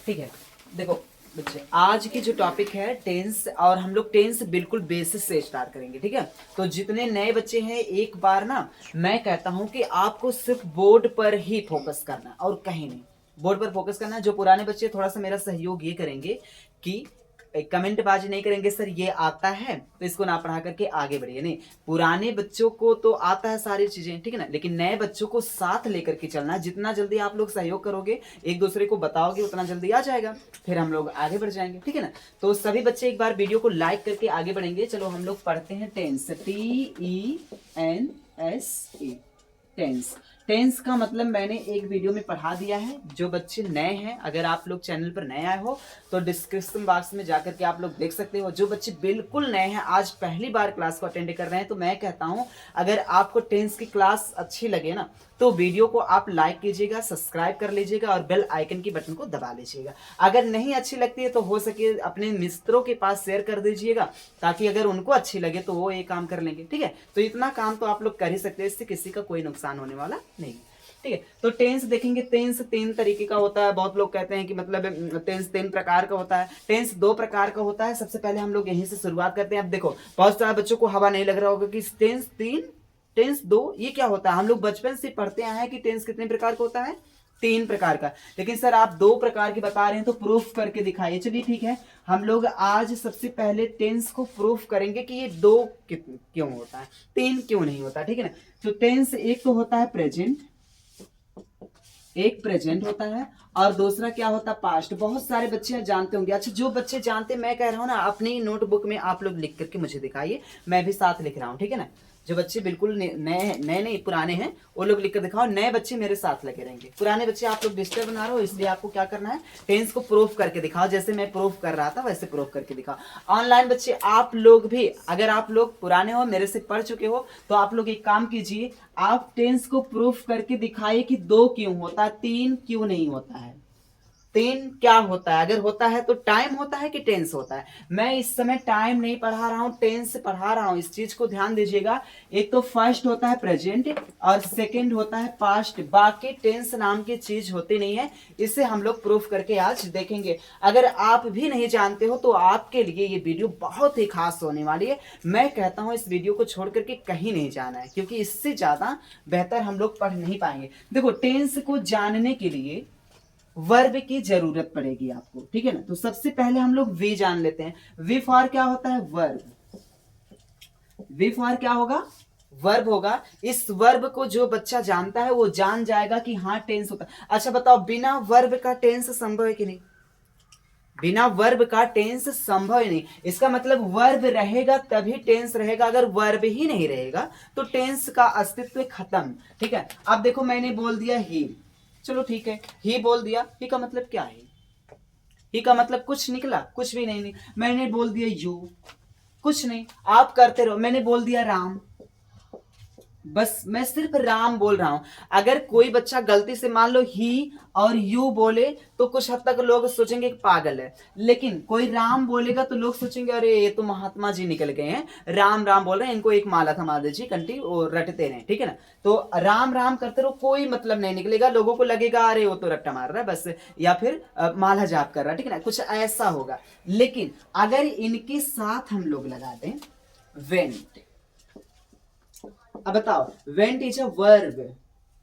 ठीक है। देखो बच्चे, आज की जो टॉपिक है टेंस, और हम लोग टेंस बिल्कुल बेसिस से स्टार्ट करेंगे। ठीक है, तो जितने नए बच्चे हैं एक बार ना मैं कहता हूं कि आपको सिर्फ बोर्ड पर ही फोकस करना और कहीं नहीं। बोर्ड पर फोकस करना। जो पुराने बच्चे थोड़ा सा मेरा सहयोग ये करेंगे कि कमेंट बाजी नहीं करेंगे सर ये आता है तो इसको ना पढ़ा करके आगे बढ़िए, नहीं। पुराने बच्चों को तो आता है सारी चीजें, ठीक है ना, लेकिन नए बच्चों को साथ लेकर के चलना। जितना जल्दी आप लोग सहयोग करोगे, एक दूसरे को बताओगे, उतना जल्दी आ जाएगा, फिर हम लोग आगे बढ़ जाएंगे। ठीक है ना, तो सभी बच्चे एक बार वीडियो को लाइक करके आगे बढ़ेंगे। चलो हम लोग पढ़ते हैं टेंस, TENS, टेंस। टेंस का मतलब मैंने एक वीडियो में पढ़ा दिया है। जो बच्चे नए हैं, अगर आप लोग चैनल पर नए आए हो तो डिस्क्रिप्शन बॉक्स में जाकर के आप लोग देख सकते हो। जो बच्चे बिल्कुल नए हैं, आज पहली बार क्लास को अटेंड कर रहे हैं, तो मैं कहता हूं अगर आपको टेंस की क्लास अच्छी लगे ना तो वीडियो को आप लाइक कीजिएगा, सब्सक्राइब कर लीजिएगा और बेल आइकन की बटन को दबा लीजिएगा। अगर नहीं अच्छी लगती है तो हो सके अपने मित्रों के पास शेयर कर दीजिएगा, ताकि अगर उनको अच्छी लगे तो वो ये काम कर लेंगे। ठीक है, तो इतना काम तो आप लोग कर ही सकते हैं, इससे किसी का कोई नुकसान होने वाला नहीं। ठीक है, तो टेंस देखेंगे। टेंस तीन तरीके का होता है। बहुत लोग कहते हैं कि मतलब टेंस तीन प्रकार का होता है। टेंस दो प्रकार का होता है। सबसे पहले हम लोग यहीं से शुरुआत करते हैं। अब देखो, बहुत सारे बच्चों को हवा नहीं लग रहा होगा कि टेंस तीन, टेंस दो, ये क्या होता है। हम लोग बचपन से पढ़ते आए हैं कि टेंस कितने प्रकार का होता है, तीन प्रकार का। लेकिन सर आप दो प्रकार की बता रहे हैं तो प्रूफ करके दिखाइए। चलिए ठीक है, हम लोग आज सबसे पहले टेंस को प्रूफ करेंगे कि ये दो क्यों होता है, तीन क्यों नहीं होता। ठीक है ना, तो टेंस एक तो होता है प्रेजेंट, एक प्रेजेंट होता है और दूसरा क्या होता है, पास्ट। बहुत सारे बच्चे जानते होंगे। अच्छा, जो बच्चे जानते, मैं कह रहा हूं ना, अपनी नोटबुक में आप लोग लिख करके मुझे दिखाइए, मैं भी साथ लिख रहा हूं। ठीक है ना, जो बच्चे बिल्कुल नए नए नहीं पुराने हैं वो लोग लिख कर दिखाओ, नए बच्चे मेरे साथ लगे रहेंगे। पुराने बच्चे आप लोग डिस्टर्ब बना रहे हो, इसलिए आपको क्या करना है, टेंस को प्रूफ करके दिखाओ। जैसे मैं प्रूफ कर रहा था वैसे प्रूफ करके दिखाओ। ऑनलाइन बच्चे आप लोग भी, अगर आप लोग पुराने हो, मेरे से पढ़ चुके हो, तो आप लोग एक काम कीजिए, आप टेंस को प्रूफ करके दिखाइए कि दो क्यों होता है, तीन क्यों नहीं होता है। तीन क्या होता है, अगर होता है तो टाइम होता है कि टेंस होता है। मैं इस समय टाइम नहीं पढ़ा रहा हूं, टेंस पढ़ा रहा हूं, इस चीज को ध्यान दीजिएगा। एक तो फर्स्ट होता है प्रेजेंट और सेकंड होता है पास्ट, बाकी टेंस नाम की चीज होती नहीं है। इसे हम लोग प्रूफ करके आज देखेंगे। अगर आप भी नहीं जानते हो तो आपके लिए ये वीडियो बहुत ही खास होने वाली है। मैं कहता हूं इस वीडियो को छोड़ करके कहीं नहीं जाना है, क्योंकि इससे ज्यादा बेहतर हम लोग पढ़ नहीं पाएंगे। देखो, टेंस को जानने के लिए वर्ब की जरूरत पड़ेगी आपको। ठीक है ना, तो सबसे पहले हम लोग वी जान लेते हैं। वी फॉर क्या होता है, वर्ब। वी फॉर क्या होगा, वर्ब होगा। इस वर्ब को जो बच्चा जानता है वो जान जाएगा कि हाँ टेंस होता है। अच्छा बताओ, बिना वर्ब का टेंस संभव है कि नहीं, बिना वर्ब का टेंस संभव ही नहीं। इसका मतलब वर्ब रहेगा तभी टेंस रहेगा, अगर वर्ब ही नहीं रहेगा तो टेंस का अस्तित्व खत्म। ठीक है, अब देखो मैंने बोल दिया ही, चलो ठीक है, ही बोल दिया, ही का मतलब क्या है, ही का मतलब कुछ निकला, कुछ भी नहीं। मैंने बोल दिया यू, कुछ नहीं, आप करते रहो। मैंने बोल दिया राम, बस मैं सिर्फ राम बोल रहा हूं। अगर कोई बच्चा गलती से मान लो ही और यू बोले तो कुछ हद तक लोग सोचेंगे कि पागल है, लेकिन कोई राम बोलेगा तो लोग सोचेंगे अरे ये तो महात्मा जी निकल गए हैं, राम राम बोल रहे हैं, इनको एक माला थमा दीजिए, कंटी वो रटते रहे। ठीक है ना, तो राम राम करते रहो, कोई मतलब नहीं निकलेगा, लोगों को लगेगा अरे वो तो रट्टा मार रहा है बस, या फिर माला जाप कर रहा है। ठीक है ना, कुछ ऐसा होगा। लेकिन अगर इनके साथ हम लोग लगा दें वेंट, अब बताओ, went is a verb,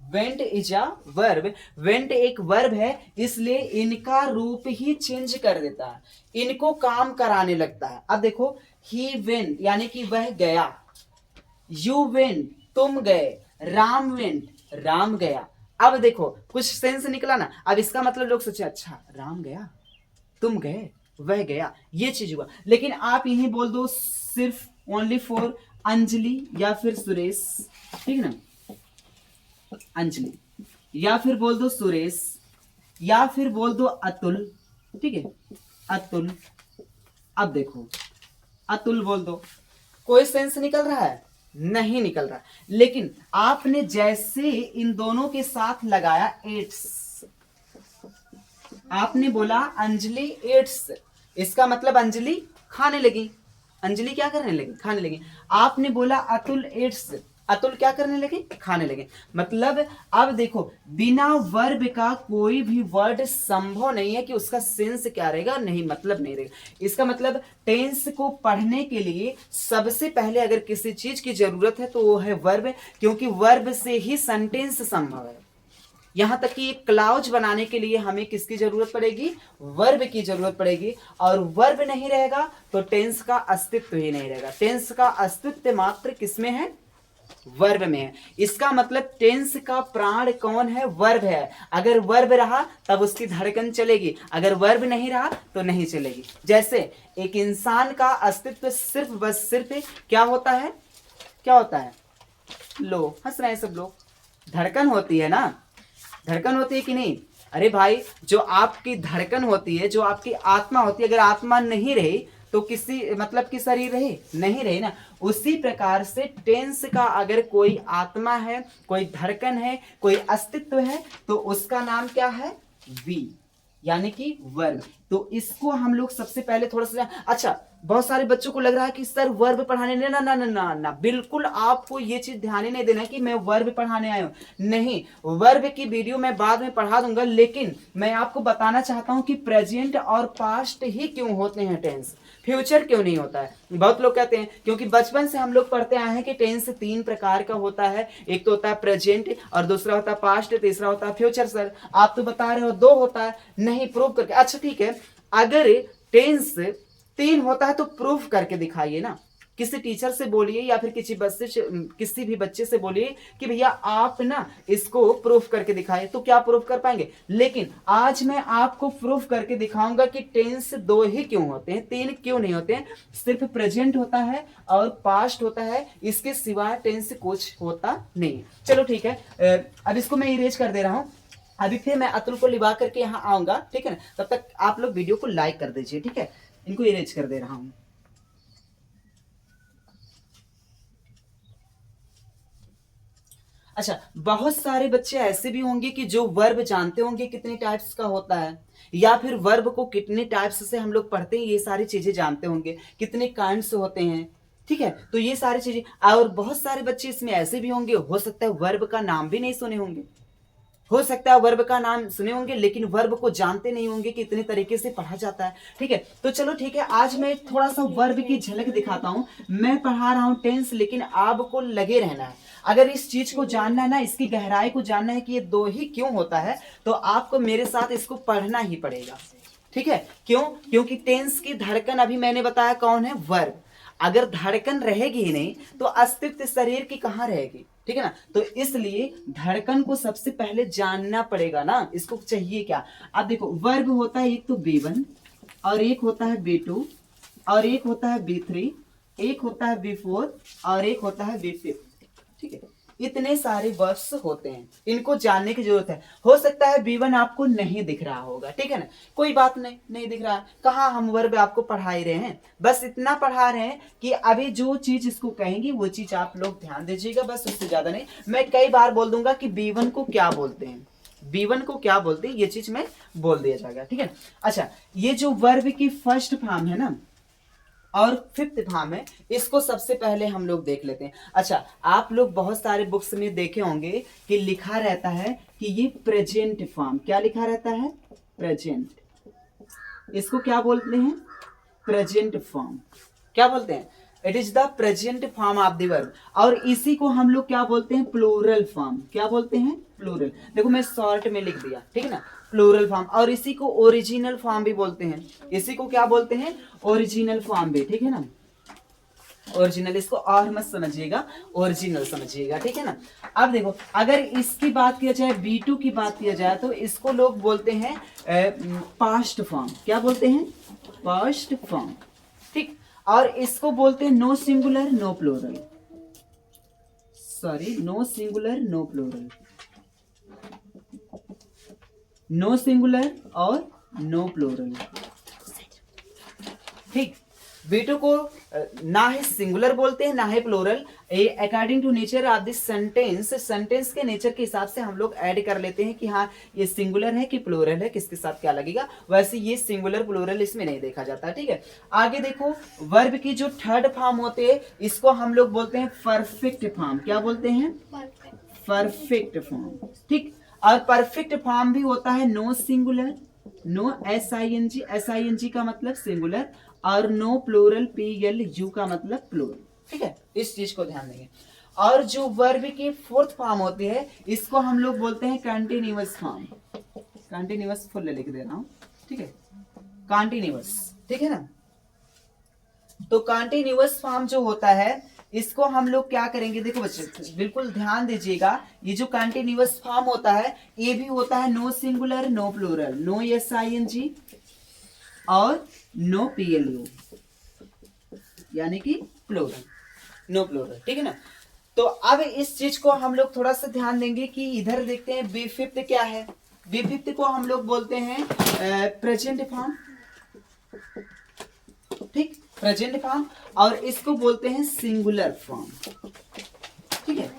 went is a verb, went एक वर्ब है, इसलिए इनका रूप ही चेंज कर देता है, इनको काम कराने लगता है। अब देखो, ही वेंट यानी कि वह गया, यू वेंट तुम गए, राम वेंट राम गया। अब देखो कुछ सेंस निकला ना। अब इसका मतलब लोग सोचे अच्छा राम गया, तुम गए, वह गया, ये चीज हुआ। लेकिन आप यही बोल दो सिर्फ ओनली फॉर अंजलि या फिर सुरेश, ठीक ना, अंजलि, या फिर बोल दो सुरेश, या फिर बोल दो अतुल। ठीक है, अतुल। अब देखो, अतुल बोल दो, कोई सेंस निकल रहा है, नहीं निकल रहा। लेकिन आपने जैसे इन दोनों के साथ लगाया एट्स, आपने बोला अंजलि एट्स, इसका मतलब अंजलि खाने लगी, अंजलि क्या करने लगी, खाने लगी। आपने बोला अतुल एट्स, अतुल क्या करने लगे, खाने लगे। मतलब अब देखो बिना वर्ब का कोई भी वर्ड संभव नहीं है कि उसका सेंस क्या रहेगा, नहीं मतलब नहीं रहेगा। इसका मतलब टेंस को पढ़ने के लिए सबसे पहले अगर किसी चीज की जरूरत है तो वो है वर्ब, क्योंकि वर्ब से ही सेंटेंस संभव है। यहां तक कि एक क्लाउज बनाने के लिए हमें किसकी जरूरत पड़ेगी, वर्ब की जरूरत पड़ेगी। और वर्ब नहीं रहेगा तो टेंस का अस्तित्व ही नहीं रहेगा। टेंस का अस्तित्व मात्र किसमें है, वर्ब में है। इसका मतलब टेंस का प्राण कौन है, वर्ब है। अगर वर्ब रहा तब उसकी धड़कन चलेगी, अगर वर्ब नहीं रहा तो नहीं चलेगी। जैसे एक इंसान का अस्तित्व सिर्फ बस सिर्फ क्या होता है, क्या होता है, लो हंस रहे हैं सब लोग, धड़कन होती है ना, धड़कन होती है कि नहीं। अरे भाई जो आपकी धड़कन होती है, जो आपकी आत्मा होती है, अगर आत्मा नहीं रही तो किसी मतलब की शरीर रही, नहीं रही ना। उसी प्रकार से टेंस का अगर कोई आत्मा है, कोई धड़कन है, कोई अस्तित्व है तो उसका नाम क्या है, वी, यानी कि वर्ब। तो इसको हम लोग सबसे पहले थोड़ा सा, अच्छा बहुत सारे बच्चों को लग रहा है कि सर वर्ब पढ़ाने, ना ना ना ना ना, बिल्कुल आपको ये चीज ध्यान ही नहीं देना कि मैं वर्ब पढ़ाने आया हूं, नहीं। वर्ब की वीडियो मैं बाद में पढ़ा दूंगा, लेकिन मैं आपको बताना चाहता हूं कि प्रेजेंट और पास्ट ही क्यों होते हैं टेंस, फ्यूचर क्यों नहीं होता है। बहुत लोग कहते हैं क्योंकि बचपन से हम लोग पढ़ते आए हैं कि टेंस 3 प्रकार का होता है, एक तो होता है प्रेजेंट और दूसरा होता है पास्ट, तीसरा होता है फ्यूचर। सर आप तो बता रहे हो 2 होता है, नहीं प्रूव करके। अच्छा ठीक है, अगर टेंस 3 होता है तो प्रूफ करके दिखाइए ना, किसी टीचर से बोलिए या फिर किसी भी बच्चे से बोलिए कि भैया आप ना इसको प्रूफ करके दिखाइए, तो क्या प्रूफ कर पाएंगे। लेकिन आज मैं आपको प्रूफ करके दिखाऊंगा कि टेंस 2 ही क्यों होते हैं, 3 क्यों नहीं होते हैं। सिर्फ प्रेजेंट होता है और पास्ट होता है, इसके सिवाय टेंस कुछ होता नहीं। चलो ठीक है, अब इसको मैं इरेज कर दे रहा हूं। अभी फिर मैं अतुल को लिवा करके यहाँ आऊंगा, ठीक है ना। तब तक आप लोग वीडियो को लाइक कर दीजिए, ठीक है। इनको इरेज कर दे रहा हूं। अच्छा बहुत सारे बच्चे ऐसे भी होंगे कि जो वर्ब जानते होंगे कितने टाइप्स का होता है, या फिर वर्ब को कितने टाइप्स से हम लोग पढ़ते हैं, ये सारी चीजें जानते होंगे, कितने काइंड्स होते हैं, ठीक है। तो ये सारी चीजें, और बहुत सारे बच्चे इसमें ऐसे भी होंगे, हो सकता है वर्ब का नाम भी नहीं सुने होंगे, हो सकता है वर्ब का नाम सुने होंगे लेकिन वर्ब को जानते नहीं होंगे कि इतने तरीके से पढ़ा जाता है, ठीक है। तो चलो ठीक है, आज मैं थोड़ा सा वर्ब की झलक दिखाता हूं। मैं पढ़ा रहा हूं टेंस, लेकिन आपको लगे रहना है। अगर इस चीज को जानना है ना, इसकी गहराई को जानना है कि ये 2 ही क्यों होता है, तो आपको मेरे साथ इसको पढ़ना ही पड़ेगा, ठीक है। क्यों, क्योंकि टेंस की धड़कन अभी मैंने बताया कौन है, वर्ब। अगर धड़कन रहेगी ही नहीं तो अस्तित्व शरीर की कहां रहेगी, ठीक है ना। तो इसलिए धड़कन को सबसे पहले जानना पड़ेगा ना, इसको चाहिए क्या। अब देखो वर्ब होता है एक तो B1 और एक होता है B2 और एक होता है B3, एक होता है B4 और एक होता है B5, ठीक है। इतने सारे वर्ब्स होते हैं, इनको जानने की जरूरत है। हो सकता है B1 आपको नहीं दिख रहा होगा, ठीक है ना, कोई बात नहीं, नहीं दिख रहा है, कहाँ हम वर्ब आपको पढ़ा ही रहे हैं, बस इतना पढ़ा रहे हैं कि अभी जो चीज इसको कहेंगी वो चीज आप लोग ध्यान दीजिएगा, बस उससे ज्यादा नहीं। मैं कई बार बोल दूंगा कि B1 को क्या बोलते हैं, B1 को क्या बोलते हैं, ये चीज मैं बोल दिया जाएगा, ठीक है। अच्छा ये जो वर्ब की फर्स्ट फॉर्म है ना और 5th फॉर्म है, इसको सबसे पहले हम लोग देख लेते हैं। अच्छा आप लोग बहुत सारे बुक्स में देखे होंगे कि लिखा रहता है कि ये प्रेजेंट फॉर्म, क्या लिखा रहता है, प्रेजेंट, इसको क्या बोलते हैं, प्रेजेंट फॉर्म, क्या बोलते हैं, it is the present form of the verb. और इसी को हम लोग क्या बोलते हैं, प्लूरल फॉर्म, क्या बोलते हैं, प्लूरल। देखो मैं शॉर्ट में लिख दिया, ठीक है ना, प्लूरल फॉर्म। और इसी को ओरिजिनल फॉर्म भी बोलते हैं, इसी को क्या बोलते हैं, ओरिजिनल फॉर्म भी, ठीक है ना, ओरिजिनल। इसको और मत समझिएगा, ओरिजिनल समझिएगा, ठीक है ना। अब देखो अगर इसकी बात किया जाए, B2 की बात किया जाए तो इसको लोग बोलते हैं पास्ट फॉर्म, क्या बोलते हैं, पास्ट फॉर्म, ठीक। और इसको बोलते हैं no singular no plural, sorry no singular no plural, no singular और नो प्लूरल, ठीक। V2 को ना ही सिंगुलर बोलते हैं ना ही plural. According to nature of this sentence, sentence के नेचर के हिसाब से हम लोग ऐड कर लेते हैं कि हाँ ये सिंगुलर है कि प्लूरल है, किसके साथ क्या लगेगा। वैसे ये सिंगुलर प्लूरल इसमें नहीं देखा जाता, ठीक है। आगे देखो, वर्ब की जो थर्ड फॉर्म होते हैं इसको हम लोग बोलते हैं परफेक्ट फॉर्म। क्या बोलते हैं? परफेक्ट फॉर्म, ठीक। और परफेक्ट फॉर्म भी होता है नो सिंगुलर, नो SING का मतलब सिंगुलर, और नो प्लूरल PLU का मतलब प्लूरल, ठीक है। इस चीज को ध्यान देंगे। और जो वर्ब की फोर्थ फॉर्म होती है इसको हम लोग बोलते हैं कंटिन्यूअस फॉर्म। कंटिन्यूअस फुल लिख दे रहा हूं, ठीक है, कंटिन्यूअस, ठीक है ना। तो कंटिन्यूअस फॉर्म जो होता है इसको हम लोग क्या करेंगे, देखो बच्चे बिल्कुल ध्यान दीजिएगा, ये जो कंटिन्यूअस फॉर्म होता है ये भी होता है no singular no plural, no SING और नो PLU, यानी कि प्लूरल, नो प्लूरल, ठीक है ना। तो अब इस चीज को हम लोग थोड़ा सा ध्यान देंगे कि इधर देखते हैं B5 क्या है। B5 को हम लोग बोलते हैं प्रेजेंट फॉर्म, ठीक, प्रेजेंट फॉर्म, और इसको बोलते हैं सिंगुलर फॉर्म, ठीक है,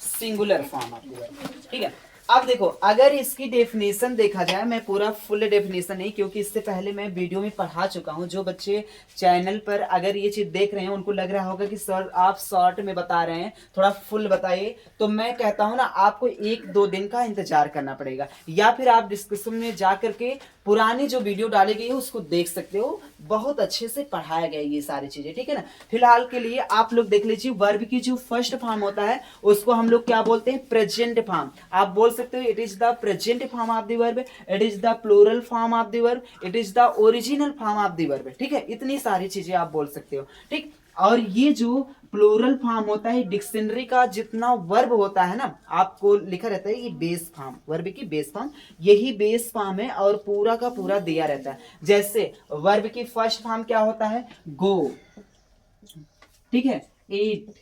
सिंगुलर फॉर्म आपको, ठीक है। अब देखो अगर इसकी डेफिनेशन देखा जाए, मैं पूरा फुल डेफिनेशन नहीं, क्योंकि इससे पहले मैं वीडियो में पढ़ा चुका हूं। जो बच्चे चैनल पर अगर ये चीज देख रहे हैं उनको लग रहा होगा कि सर आप शॉर्ट में बता रहे हैं, थोड़ा फुल बताइए, तो मैं कहता हूं ना आपको 1-2 दिन का इंतजार करना पड़ेगा, या फिर आप डिस्क्रिप्शन में जा करके पुरानी जो वीडियो डाली गई है उसको देख सकते हो, बहुत अच्छे से पढ़ाया गया ये सारी चीजें, ठीक है ना। फिलहाल के लिए आप लोग देख लीजिए, वर्ब की जो फर्स्ट फॉर्म होता है उसको हम लोग क्या बोलते हैं, प्रेजेंट फॉर्म। आप बोल सकते हो it is the present form of the verb, it is the plural form of the verb, it is the original form of the verb, ठीक है। इतनी सारी चीजें आप बोल सकते हो, ठीक। और ये जो प्लूरल फॉर्म होता है, डिक्शनरी का जितना वर्ब होता है ना, आपको लिखा रहता है ये बेस फॉर्म, वर्ब की बेस फॉर्म, यही बेस फॉर्म है और पूरा का पूरा दिया रहता है। जैसे वर्ब की फर्स्ट फॉर्म क्या होता है, गो, ठीक है, ईट,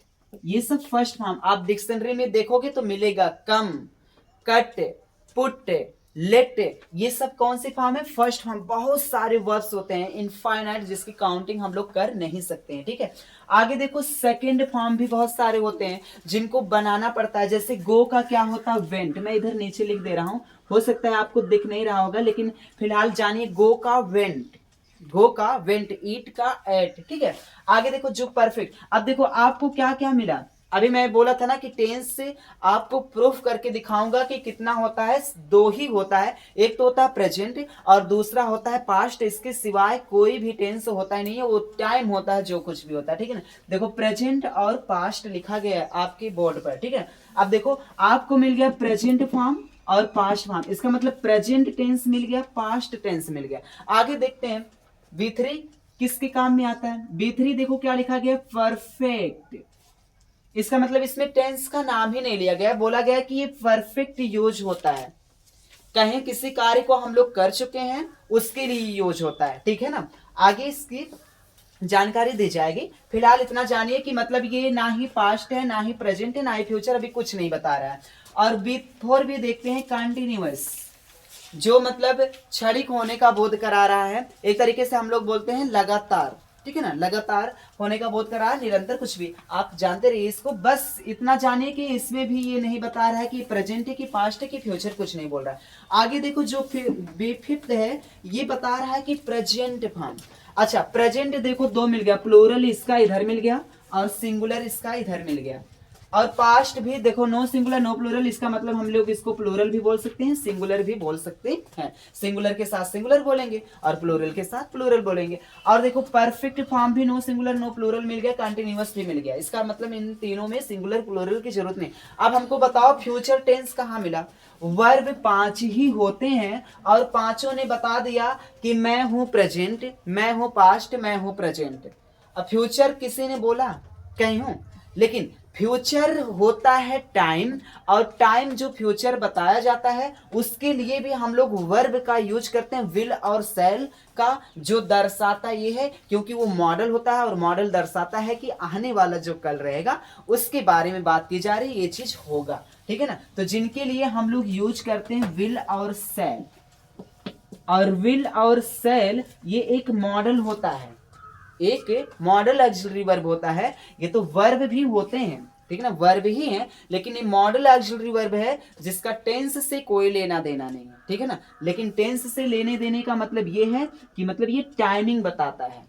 ये सब फर्स्ट फॉर्म आप डिक्शनरी में देखोगे तो मिलेगा। कम, कट, पुट, लेट, ये सब कौन सी फॉर्म है, फर्स्ट फॉर्म। बहुत सारे वर्ब्स होते हैं इनफाइनाइट, जिसकी काउंटिंग हम लोग कर नहीं सकते हैं, ठीक है। आगे देखो सेकंड फॉर्म भी बहुत सारे होते हैं जिनको बनाना पड़ता है। जैसे गो का क्या होता है, वेंट, मैं इधर नीचे लिख दे रहा हूं, हो सकता है आपको दिख नहीं रहा होगा, लेकिन फिलहाल जानिए गो का वेंट, गो का वेंट, ईट का एट, ठीक है। आगे देखो जो परफेक्ट, अब देखो आपको क्या क्या मिला, अभी मैं बोला था ना कि टेंस से आपको प्रूफ करके दिखाऊंगा कि कितना होता है, 2 ही होता है, एक तो होता है प्रेजेंट और दूसरा होता है पास्ट। इसके सिवाय कोई भी टेंस होता ही नहीं है, वो टाइम होता है जो कुछ भी होता है, ठीक है ना। देखो प्रेजेंट और पास्ट लिखा गया है आपके बोर्ड पर, ठीक है। अब देखो आपको मिल गया प्रेजेंट फॉर्म और पास्ट फॉर्म, इसका मतलब प्रेजेंट टेंस मिल गया, पास्ट टेंस मिल गया। आगे देखते हैं B3 किसके काम में आता है। B3 देखो क्या लिखा गया, परफेक्ट, इसका मतलब इसमें टेंस का नाम ही नहीं लिया गया, बोला गया कि ये परफेक्ट यूज होता है, कहीं किसी कार्य को हम लोग कर चुके हैं उसके लिए यूज होता है, ठीक है ना। आगे इसकी जानकारी दी जाएगी, फिलहाल इतना जानिए कि मतलब ये ना ही पास्ट है, ना ही प्रेजेंट है, ना ही फ्यूचर, अभी कुछ नहीं बता रहा है। और B4 भी देखते हैं, कंटिन्यूअस, जो मतलब क्षणिक होने का बोध करा रहा है, एक तरीके से हम लोग बोलते हैं लगातार, ठीक है ना, लगातार होने का बोध करा, निरंतर, कुछ भी आप जानते रहिए इसको। बस इतना जानिए कि इसमें भी ये नहीं बता रहा है कि प्रेजेंट है कि पास्ट है कि फ्यूचर, कुछ नहीं बोल रहा है। आगे देखो जो B5 है ये बता रहा है कि प्रेजेंट फॉर्म। अच्छा प्रेजेंट देखो 2 मिल गया, प्लूरल इसका इधर मिल गया और सिंगुलर इसका इधर मिल गया। और पास्ट भी देखो नो सिंगुलर नो प्लूरल, इसका मतलब हम लोग इसको प्लूरल भी बोल सकते हैं, सिंगुलर भी बोल सकते हैं। सिंगुलर के साथ सिंगुलर बोलेंगे और प्लूरल के साथ प्लूरल बोलेंगे। और देखो परफेक्ट फॉर्म भी नो सिंगुलर नो प्लूरल मिल गया, कंटिन्यूअस भी मिल गया, इसका मतलब इन तीनों में सिंगुलर प्लूरल की जरूरत नहीं। अब हमको बताओ फ्यूचर टेंस कहाँ मिला। वर्ब 5 ही होते हैं और पांचों ने बता दिया कि मैं हूं प्रेजेंट, मैं हूं पास्ट, मैं हूं प्रेजेंट। अब फ्यूचर किसी ने बोला, कहीं हूं, लेकिन फ्यूचर होता है टाइम, और टाइम जो फ्यूचर बताया जाता है उसके लिए भी हम लोग वर्ब का यूज करते हैं, विल और शैल का, जो दर्शाता ये है क्योंकि वो मॉडल होता है और मॉडल दर्शाता है कि आने वाला जो कल रहेगा उसके बारे में बात की जा रही है, ये चीज होगा, ठीक है ना। तो जिनके लिए हम लोग यूज करते हैं विल और शैल, और विल और शैल ये एक मॉडल होता है, एक मॉडल ऑक्सिलरी वर्ब होता है। ये तो वर्ब भी होते हैं, ठीक है ना, वर्ब ही है, लेकिन ये मॉडल ऑक्सिलरी वर्ब है जिसका टेंस से कोई लेना देना नहीं है, ठीक है ना। लेकिन टेंस से लेने देने का मतलब ये है कि मतलब ये टाइमिंग बताता है,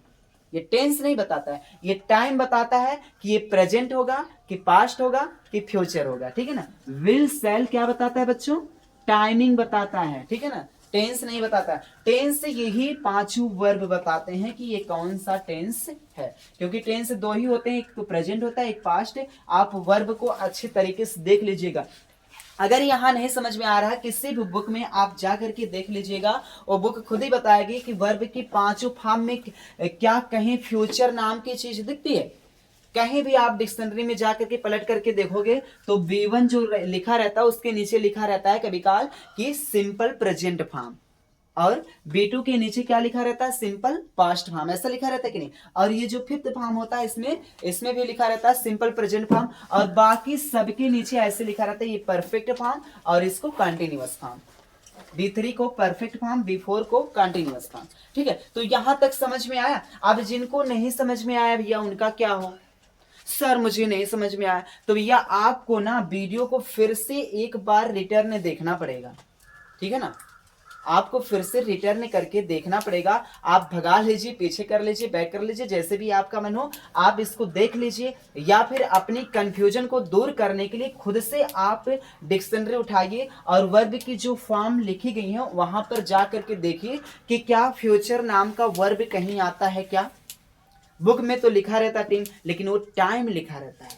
ये टेंस नहीं बताता है, ये टाइम बताता है कि ये प्रेजेंट होगा कि पास्ट होगा कि फ्यूचर होगा, ठीक है ना। विल सेल क्या बताता है बच्चों, टाइमिंग बताता है, ठीक है ना, टेंस नहीं बताता। टेंस से यही पांचों वर्ब बताते हैं कि ये कौन सा टेंस है, क्योंकि टेंस दो ही होते हैं, एक तो प्रेजेंट होता है, एक पास्ट है। आप वर्ब को अच्छे तरीके से देख लीजिएगा। अगर यहाँ नहीं समझ में आ रहा, किसी भी बुक में आप जा करके देख लीजिएगा, वो बुक खुद ही बताएगी कि वर्ब की पांचों फॉर्म में क्या कहीं फ्यूचर नाम की चीज दिखती है। कहीं भी आप डिक्शनरी में जाकर के पलट करके देखोगे तो B1 जो लिखा रहता है उसके नीचे लिखा रहता है कभी काल कि सिंपल प्रेजेंट फॉर्म, और B2 के नीचे क्या लिखा रहता है, सिंपल पास्ट फॉर्म, ऐसा लिखा रहता है कि नहीं। और ये जो फिफ्थ फॉर्म होता है इसमें भी लिखा रहता है सिंपल प्रेजेंट फॉर्म, और बाकी सबके नीचे ऐसे लिखा रहता है ये परफेक्ट फॉर्म और इसको कंटिन्यूअस फॉर्म। B3 को परफेक्ट फॉर्म, B4 को कंटिन्यूअस फॉर्म, ठीक है। तो यहां तक समझ में आया। अब जिनको नहीं समझ में आया भैया उनका क्या हो, सर मुझे नहीं समझ में आया, तो भैया आपको ना वीडियो को फिर से एक बार रिटर्न देखना पड़ेगा, ठीक है ना, आपको फिर से रिटर्न करके देखना पड़ेगा। आप भगा लीजिए, पीछे कर लीजिए, बैक कर लीजिए, जैसे भी आपका मन हो आप इसको देख लीजिए, या फिर अपनी कंफ्यूजन को दूर करने के लिए खुद से आप डिक्शनरी उठाइए और वर्ब की जो फॉर्म लिखी गई है वहां पर जा करके देखिए कि क्या फ्यूचर नाम का वर्ब कहीं आता है क्या। बुक में तो लिखा रहता टीम, लेकिन वो टाइम लिखा रहता है,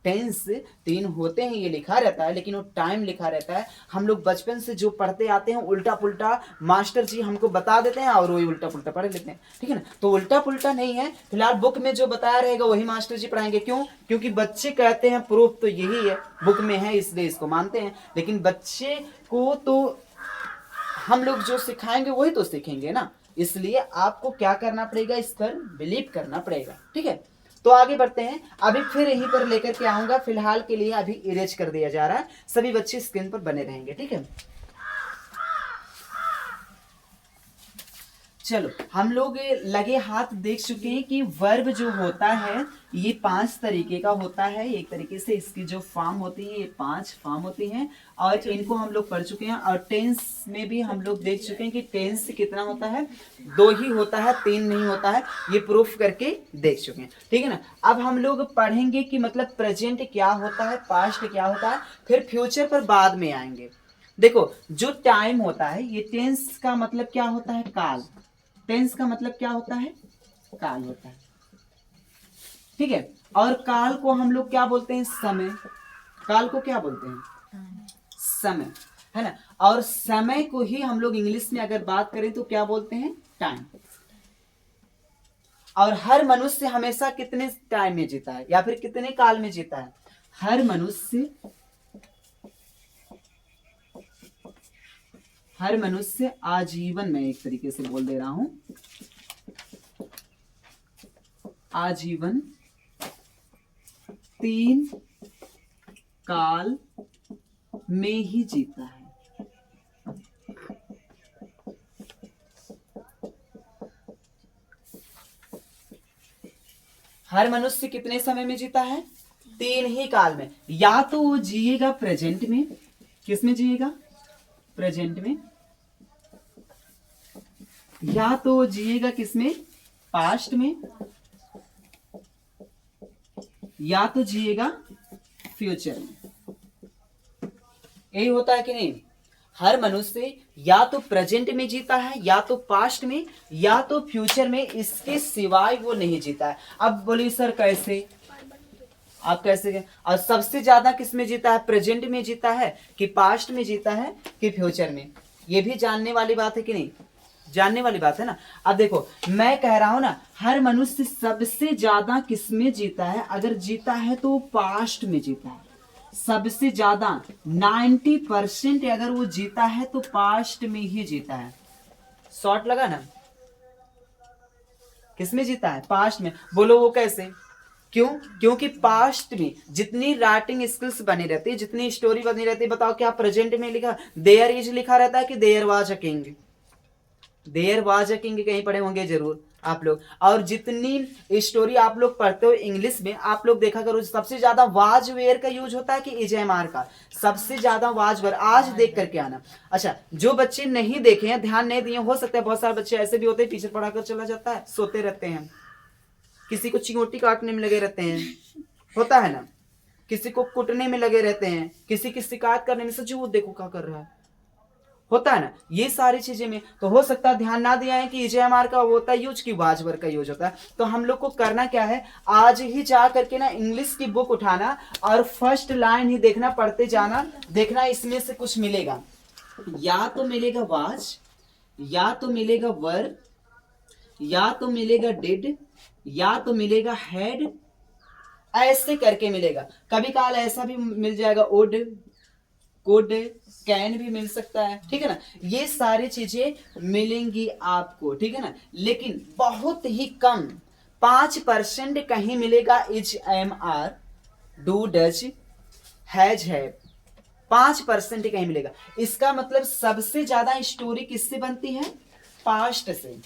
टेंस 3 होते हैं ये लिखा रहता है, लेकिन वो टाइम लिखा रहता है। हम लोग बचपन से जो पढ़ते आते हैं उल्टा पुल्टा मास्टर जी हमको बता देते हैं और वही उल्टा पुल्टा पढ़ लेते हैं, ठीक है ना। तो उल्टा पुल्टा नहीं है, फिलहाल बुक में जो बताया रहेगा वही मास्टर जी पढ़ाएंगे। क्यों, क्योंकि बच्चे कहते हैं प्रूफ तो यही है, बुक में है इसलिए इसको मानते हैं, लेकिन बच्चे को तो हम लोग जो सिखाएंगे वही तो सीखेंगे ना, इसलिए आपको क्या करना पड़ेगा, इस पर बिलीव करना पड़ेगा, ठीक है। तो आगे बढ़ते हैं, अभी फिर यहीं पर लेकर के आऊंगा, फिलहाल के लिए अभी इरेज कर दिया जा रहा है, सभी बच्चे स्क्रीन पर बने रहेंगे, ठीक है। चलो हम लोग लगे हाथ देख चुके हैं कि वर्ब जो होता है ये 5 तरीके का होता है। एक तरीके से इसकी जो फॉर्म होती है ये 5 फॉर्म होती हैं और इनको हम लोग पढ़ चुके हैं। और टेंस में भी हम लोग देख चुके हैं कि टेंस कितना होता है, 2 ही होता है, 3 नहीं होता है, ये प्रूफ करके देख चुके हैं, ठीक है ना। अब हम लोग पढ़ेंगे कि मतलब प्रेजेंट क्या होता है, पास्ट क्या होता है, फिर फ्यूचर पर बाद में आएंगे। देखो जो टाइम होता है ये टेंस का मतलब क्या होता है, काल। टेंस का मतलब क्या होता है, काल होता है, ठीक है। और काल को हम लोग क्या बोलते हैं, समय। काल को क्या बोलते हैं, समय, है ना। और समय को ही हम लोग इंग्लिश में अगर बात करें तो क्या बोलते हैं, टाइम। और हर मनुष्य हमेशा कितने टाइम में जीता है या फिर कितने काल में जीता है, हर मनुष्य आजीवन, मैं एक तरीके से बोल दे रहा हूं, आजीवन 3 काल में ही जीता है। हर मनुष्य कितने समय में जीता है, 3 ही काल में। या तो वो जिएगा प्रेजेंट में, किस में जिएगा, प्रेजेंट में, या तो जिएगा किसमें, पास्ट में, या तो जिएगा फ्यूचर में। यही होता है कि नहीं, हर मनुष्य या तो प्रेजेंट में जीता है, या तो पास्ट में, या तो फ्यूचर में, इसके सिवाय वो नहीं जीता है। अब बोलिए सर कैसे, आप कैसे, और सबसे ज्यादा किस में जीता है, प्रेजेंट में जीता है कि पास्ट में जीता है कि फ्यूचर में, ये भी जानने वाली बात है कि नहीं, जानने वाली बात है ना। अब देखो मैं कह रहा हूं ना, हर मनुष्य सबसे ज्यादा किस में जीता है, अगर जीता है तो पास्ट में जीता है, सबसे ज्यादा 90% अगर वो जीता है तो पास्ट में ही जीता है। शॉर्ट लगा ना, किसमें जीता है, पास्ट में। बोलो वो कैसे, क्यों, क्योंकि पास्ट में जितनी राइटिंग स्किल्स बनी रहती है, जितनी स्टोरी बनी रहती है, बताओ क्या प्रेजेंट में लिखा, देयर इज लिखा रहता है कि there was a king, there was a king कहीं पढ़े होंगे जरूर, आप लोग। और जितनी स्टोरी आप लोग पढ़ते हो इंग्लिश में, आप लोग देखा करो सबसे ज्यादा वाज वेयर का यूज होता है कि इजेएमआर का, सबसे ज्यादा वाज वेयर। आज देख करके आना। अच्छा, जो बच्चे नहीं देखे हैं, ध्यान नहीं दिए, हो सकता है बहुत सारे बच्चे ऐसे भी होते हैं टीचर पढ़ाकर चला जाता है, सोते रहते हैं, किसी को चिंगोटी काटने में लगे रहते हैं, होता है ना, किसी को कुटने में लगे रहते हैं, किसी की शिकायत करने में, सच वो देखो क्या कर रहा है, होता है ना, ये सारी चीजें में। तो हो सकता है ध्यान ना दिया है कि इजेएमआर का होता है यूज, की वाजवर का यूज होता है। तो हम लोग को करना क्या है, आज ही जा करके ना इंग्लिश की बुक उठाना और फर्स्ट लाइन ही देखना, पढ़ते जाना, देखना इसमें से कुछ मिलेगा, या तो मिलेगा वाज, या तो मिलेगा वर, या तो मिलेगा डिड, या तो मिलेगा हैड, ऐसे करके मिलेगा। कभी काल ऐसा भी मिल जाएगा वुड, कुड, कैन भी मिल सकता है, ठीक है ना, ये सारी चीजें मिलेंगी आपको, ठीक है ना। लेकिन बहुत ही कम 5% कहीं मिलेगा is, am, are, do, does, has, have, 5% कहीं मिलेगा। इसका मतलब सबसे ज्यादा स्टोरी किससे बनती है, पास्ट से।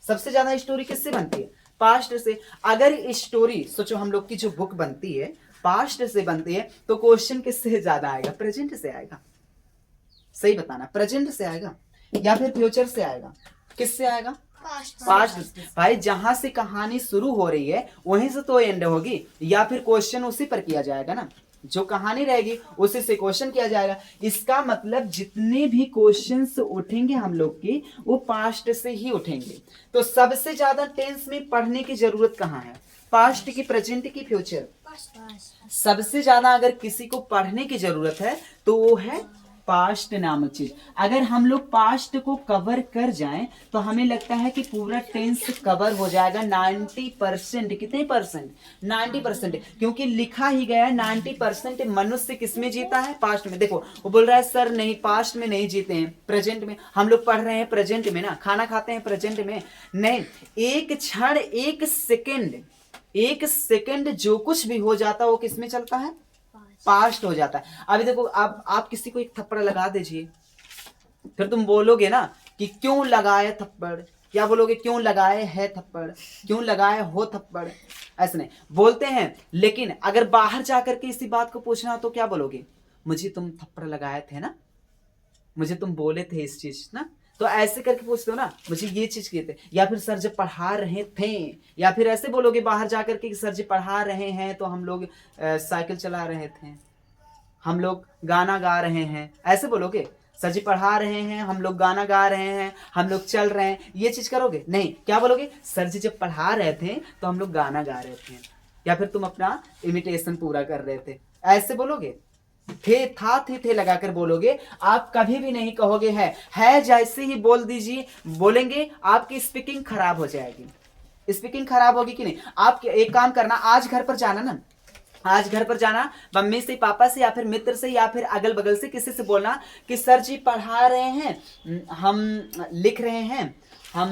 सबसे ज्यादा स्टोरी किससे बनती है, पास्ट से। अगर स्टोरी सोचो हम लोग की जो बुक बनती है पास्ट से बनती है, तो क्वेश्चन किससे ज्यादा आएगा, प्रेजेंट से आएगा। सही बताना, प्रेजेंट से आएगा या फिर फ्यूचर से आएगा, किससे आएगा, पास्ट। भाई जहां से कहानी शुरू हो रही है वहीं से तो एंड होगी, या फिर क्वेश्चन उसी पर किया जाएगा ना, जो कहानी रहेगी उसी से क्वेश्चन किया जाएगा। इसका मतलब जितने भी क्वेश्चंस उठेंगे हम लोग की, वो पास्ट से ही उठेंगे। तो सबसे ज्यादा टेंस में पढ़ने की जरूरत कहाँ है, पास्ट की, प्रेजेंट की, फ्यूचर। सबसे ज्यादा अगर किसी को पढ़ने की जरूरत है तो वो है पास्ट नामक चीज। अगर हम लोग पास्ट को कवर कर जाएं तो हमें लगता है कि पूरा टेंस कवर हो जाएगा 90%। कितने परसेंट, 90%, क्योंकि लिखा ही गया है 90% मनुष्य किसमें जीता है, पास्ट में। देखो वो बोल रहा है सर नहीं, पास्ट में नहीं जीते हैं, प्रेजेंट में। हम लोग पढ़ रहे हैं प्रेजेंट में ना, खाना खाते हैं प्रेजेंट में नहीं। एक क्षण, एक सेकंड जो कुछ भी हो जाता है वो किसमें चलता है, पास्ट हो जाता है। अभी देखो आप किसी को एक थप्पड़ लगा दीजिए, फिर तुम बोलोगे ना कि क्यों लगाए थप्पड़, क्या बोलोगे, क्यों लगाए है थप्पड़, क्यों लगाए हो थप्पड़, ऐसे नहीं बोलते हैं। लेकिन अगर बाहर जाकर के इसी बात को पूछना तो क्या बोलोगे, मुझे तुम थप्पड़ लगाए थे ना, मुझे तुम बोले थे इस चीज ना, तो ऐसे करके पूछते हो ना, मुझे ये चीज किए थे, या फिर सर जब पढ़ा रहे थे, या फिर ऐसे बोलोगे बाहर जाकर के सर जी पढ़ा रहे हैं तो हम लोग साइकिल चला रहे थे, हम लोग गाना गा रहे हैं, ऐसे बोलोगे। सर जी पढ़ा रहे हैं, हम लोग गाना गा रहे हैं, हम लोग चल रहे हैं, ये चीज करोगे नहीं। क्या बोलोगे, सर जी जब पढ़ा रहे थे तो हम लोग गाना गा रहे थे, या फिर तुम अपना इमिटेशन पूरा कर रहे थे, ऐसे बोलोगे। थे लगाकर बोलोगे। आप कभी भी नहीं कहोगे है जैसे ही बोल दीजिए, बोलेंगे आपकी स्पीकिंग खराब हो जाएगी। स्पीकिंग खराब होगी कि नहीं। आप एक काम करना, आज घर पर जाना ना, आज घर पर जाना, मम्मी से, पापा से, या फिर मित्र से, या फिर अगल बगल से किसी से बोलना कि सर जी पढ़ा रहे हैं, हम लिख रहे हैं, हम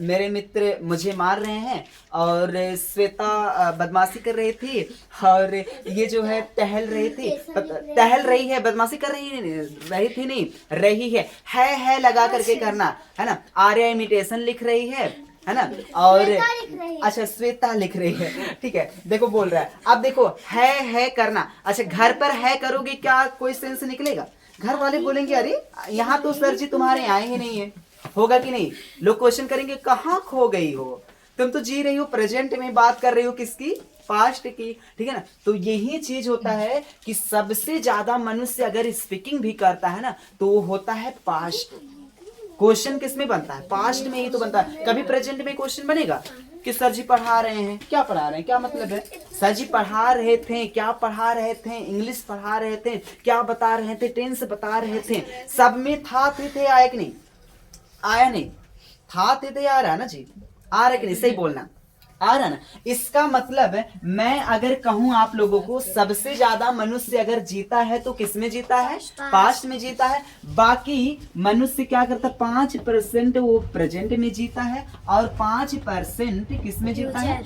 मेरे मित्र मुझे मार रहे हैं, और श्वेता बदमाशी कर रही थी, और ये जो है टहल रही थी, टहल रही है, बदमाशी कर रही थी नहीं, रही है लगा करके करना है ना। आर्या इमिटेशन लिख रही है ना, और अच्छा श्वेता लिख रही है, ठीक है। देखो बोल रहा है, अब देखो है करना। अच्छा घर पर है करोगे, क्या कोई सेंस निकलेगा, घर वाले बोलेंगे अरे यहाँ तो सर जी तुम्हारे आए ही नहीं है, होगा कि नहीं। लोग क्वेश्चन करेंगे कहाँ खो गई हो, तुम तो जी रही हो प्रेजेंट में, बात कर रही हो किसकी, पास्ट की, ठीक है ना। तो यही चीज होता है कि सबसे ज्यादा मनुष्य अगर स्पीकिंग भी करता है ना तो वो होता है पास्ट। क्वेश्चन किस में बनता है, पास्ट में ही तो बनता है। कभी प्रेजेंट में क्वेश्चन बनेगा कि सर जी पढ़ा रहे हैं, क्या पढ़ा रहे हैं, क्या मतलब है, सर जी पढ़ा रहे थे, क्या पढ़ा रहे थे, इंग्लिश पढ़ा रहे थे, क्या बता रहे थे, टेंस बता रहे थे, सब में था थे आया कि नहीं, आया नहीं, था थे आ रहा ना जी, आ रहा कि नहीं, सही बोलना, आ रहा ना। इसका मतलब मैं अगर कहूं आप लोगों को, सबसे ज्यादा मनुष्य अगर जीता है तो किस में जीता है, पास्ट में जीता है। बाकी मनुष्य क्या करता है, 5% वो प्रेजेंट में जीता है, और 5% किस में जीता है,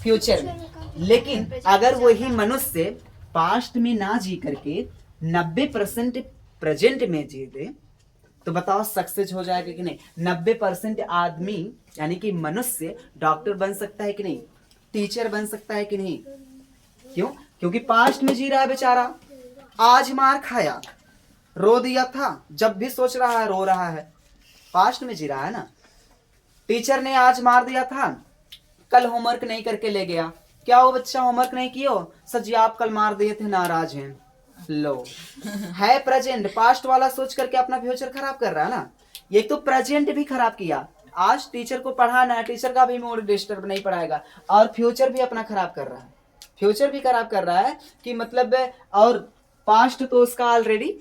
फ्यूचर में। लेकिन अगर वही मनुष्य पास्ट में ना जी करके 90% प्रेजेंट में जीते तो बताओ सक्सेस हो जाएगा कि नहीं? 90% आदमी यानी कि मनुष्य डॉक्टर बन सकता है कि नहीं? टीचर बन सकता है कि नहीं? क्यों? क्योंकि पास्ट में जी रहा है बेचारा, आज मार खाया, रो दिया था, जब भी सोच रहा है रो रहा है, पास्ट में जी रहा है ना। टीचर ने आज मार दिया था, कल होमवर्क नहीं करके ले गया, क्या हो बच्चा होमवर्क नहीं किया हो? सर जी आप कल मार दिए थे, नाराज हैं। लो है प्रेजेंट, पास्ट वाला सोच करके अपना फ्यूचर खराब कर रहा है ना। ये तो प्रेजेंट भी खराब किया, आज टीचर को पढ़ाना है, टीचर का भी मूड डिस्टर्ब नहीं पढ़ाएगा, और फ्यूचर भी अपना खराब कर रहा है, फ्यूचर भी खराब कर रहा है कि मतलब, और पास्ट तो उसका ऑलरेडी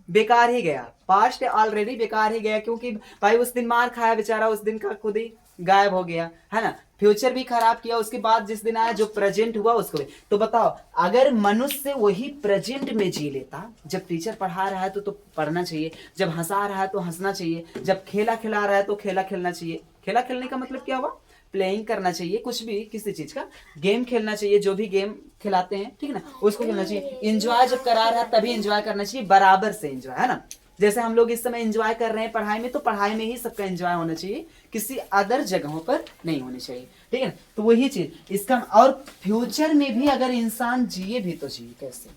बेकार ही गया, पास्ट ऑलरेडी बेकार ही गया, क्योंकि भाई उस दिन मार खाया बेचारा, उस दिन का खुद ही गायब हो गया है ना। फ्यूचर भी खराब किया, उसके बाद जिस दिन आया जो प्रेजेंट हुआ उसको भी। तो बताओ अगर मनुष्य वही प्रेजेंट में जी लेता, जब टीचर पढ़ा रहा है तो पढ़ना चाहिए, जब हंसा रहा है तो हंसना चाहिए, जब खेला खिला रहा है तो खेला खेलना चाहिए। खेला खेलने का मतलब क्या हुआ? प्लेइंग करना चाहिए, कुछ भी किसी चीज का गेम खेलना चाहिए, जो भी गेम खिलाते हैं ठीक है ना, उसको खेलना चाहिए। एंजॉय जब करा रहा है तभी एंजॉय करना चाहिए, बराबर से एंजॉय, है ना। जैसे हम लोग इस समय एंजॉय कर रहे हैं पढ़ाई में, तो पढ़ाई में ही सबका एंजॉय होना चाहिए, किसी अदर जगहों पर नहीं होनी चाहिए, ठीक है ना। तो वही चीज इसका। और फ्यूचर में भी अगर इंसान जिए भी तो जिए कैसे?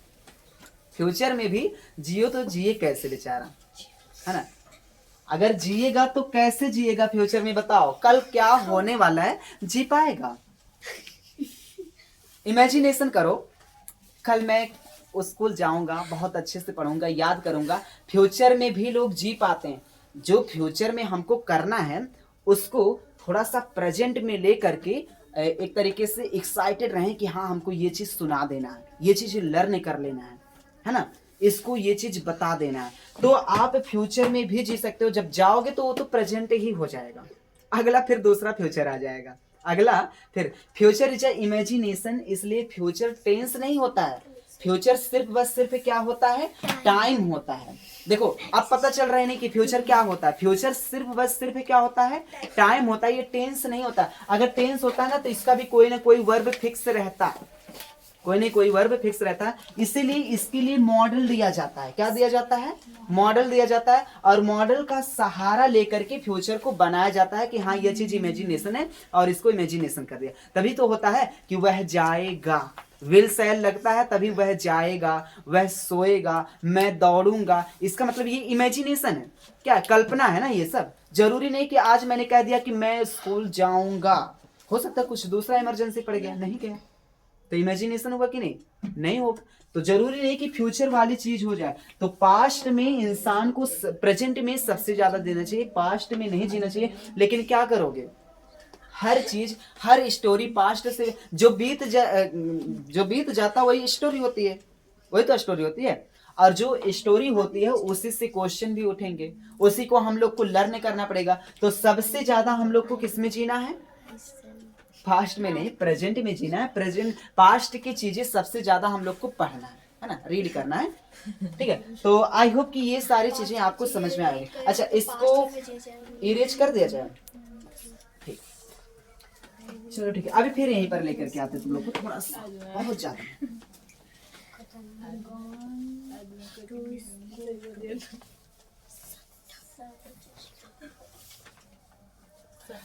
फ्यूचर में भी जियो तो जिए कैसे बेचारा, है ना। अगर जिएगा तो कैसे जिएगा फ्यूचर में? बताओ कल क्या होने वाला है, जी पाएगा? इमेजिनेशन करो, कल मैं स्कूल जाऊंगा, बहुत अच्छे से पढ़ूंगा, याद करूंगा। फ्यूचर में भी लोग जी पाते हैं। जो फ्यूचर में हमको करना है उसको थोड़ा सा प्रेजेंट में ले करके एक तरीके से एक्साइटेड रहें कि हाँ हमको ये चीज सुना देना है, ये चीज लर्न कर लेना है ना, इसको ये चीज बता देना है। तो आप फ्यूचर में भी जी सकते हो। जब जाओगे तो वो तो प्रेजेंट ही हो जाएगा, अगला फिर दूसरा फ्यूचर आ जाएगा, अगला फिर। फ्यूचर इज इमेजिनेशन, इसलिए फ्यूचर टेंस नहीं होता है। फ्यूचर सिर्फ बस सिर्फ क्या होता है? टाइम होता है। देखो अब पता चल रहा है नहीं कि फ्यूचर क्या होता है। फ्यूचर सिर्फ बस सिर्फ क्या होता है? टाइम होता है, ये टेंस नहीं होता। अगर टेंस होता है ना तो इसका भी कोई ना कोई वर्ब फिक्स रहता है, कोई नहीं कोई वर्ब फिक्स रहता है। इसीलिए इसके लिए मॉडल दिया जाता है। क्या दिया जाता है? मॉडल दिया जाता है, और मॉडल का सहारा लेकर के फ्यूचर को बनाया जाता है कि हाँ ये चीज इमेजिनेशन है और इसको इमेजिनेशन कर दिया। तभी तो होता है कि वह जाएगा, विल सेल लगता है तभी वह जाएगा, वह सोएगा, मैं दौड़ूंगा। इसका मतलब ये इमेजिनेशन है, क्या कल्पना है ना। ये सब जरूरी नहीं कि आज मैंने कह दिया कि मैं स्कूल जाऊंगा, हो सकता है कुछ दूसरा इमरजेंसी पड़ गया, नहीं गया, तो इमेजिनेशन होगा कि नहीं? नहीं होगा। तो जरूरी नहीं कि फ्यूचर वाली चीज हो जाए। तो पास्ट में इंसान को प्रेजेंट में सबसे ज्यादा देना चाहिए, पास्ट में नहीं जीना चाहिए। लेकिन क्या करोगे? हर चीज, हर स्टोरी पास्ट से जो बीत जाता वही स्टोरी होती है, वही तो स्टोरी होती है। और जो स्टोरी होती है उसी से क्वेश्चन भी उठेंगे, उसी को हम लोग को लर्न करना पड़ेगा। तो सबसे ज्यादा हम लोग को किसमें जीना है? पास्ट में नहीं, प्रेजेंट में जीना है। प्रेजेंट पास्ट की चीजें सबसे ज्यादा हम लोग को पढ़ना है ना, रीड करना है, ठीक है। तो आई होप कि ये सारी चीजें आपको समझ में आएगी। अच्छा इसको इरेज कर दिया जाए, ठीक, चलो ठीक है। अभी फिर यहीं पर लेकर के आते तुम लोग को थोड़ा सा, बहुत ज्यादा।